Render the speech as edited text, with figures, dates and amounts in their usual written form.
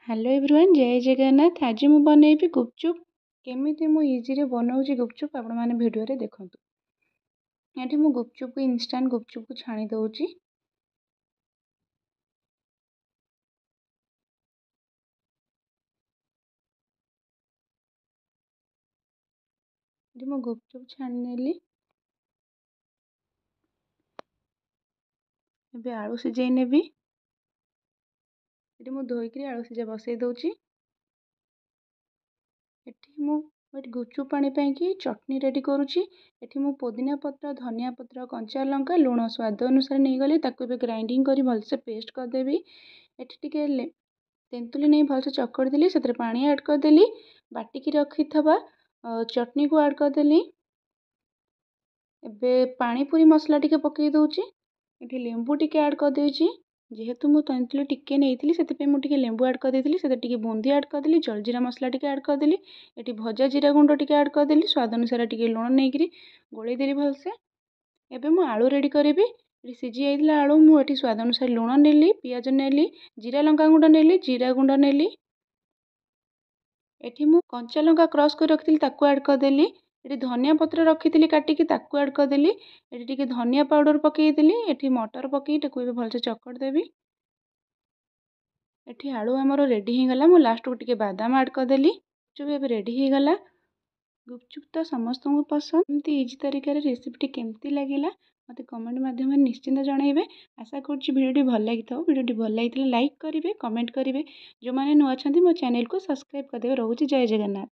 Hello everyone जय जगन्नाथ। आज मु बनैबी गुपचुप। केमिति मु इजी बनाऊँगी गुपचुप आपण मैंने वीडियो रे देखंतु। ये मु गुपचुप को इंस्टांट गुपचुप को छाणी दउची। ये मु गुपचुप छाणी नेली। एबे आलू सिझाई नेबी। ये मु धोईकरी आलू सिझा बसई दउची। एठी मु गुपचुप पानी कि चटनी रेडी करुची। एठी मु पुदीना पत्र, धनिया पत्र, कंचा लंका, लुण स्वाद अनुसार नहीं गली ताकू बे ग्राइंडिंग करी भलसे पेस्ट कर देबी। एठी टिके तेंतुली नहीं भलसे चकड़ देली, सेतरे पानी ऐड कर देली। बाटी की रखी थबा चटनी को ऐड कर देली। एबे पानी पूरी मसला टिके पकई दउची। एठी लेंबू टिके ऐड कर देउची। जेहेतु मु तेंतुली टिके नेइथिली सेते मु टिके लेंबू ऐड कर देइथिली। सेते टिके बूंदी ऐड कर देली, जलजीरा मसला टिके ऐड कर देली। एठी भजा जीरा गुंड टिके ऐड कर देली, स्वाद अनुसार टिके लुण नेइकरी गोळेई देली भलसे। एबे मु आलू रेडी करिबी। एठी सिझी आइथिला आलू मु एठी स्वाद अनुसार लुण नेली, पियाज नेली, जीरा लंका गुंड नेली, जीरा गुंड नेली। एठी मु कंचा लंका क्रश कर रखिथिली ताकू ऐड कर देली। एठी धनिया पत्र रखिथिली काटिकी ताकू ऐड कर देली। एठी टिके धनिया पाउडर पकेई देली। एठी मटर पकेई ताकू भलसे चकड़ देबी। एठी आलू हमर रेडी ही गला। मु लास्ट को टिके बादाम ऐड कर देली। गुपचुप एबे रेडी ही गला। गुपचुप तो समस्त को पसंद। एमती इजी तरीका रे रेसिपी केमती लागिला मते कमेंट माध्यम निश्चिंत जणाइबे। आशा करूची वीडियो भल लगी थाओ। वीडियो भल लगी लाइक करिवे, कमेंट करिवे। जो माने नुआ छथि मो चैनल को सब्सक्राइब कर देबे। रहूची जय जगन्नाथ।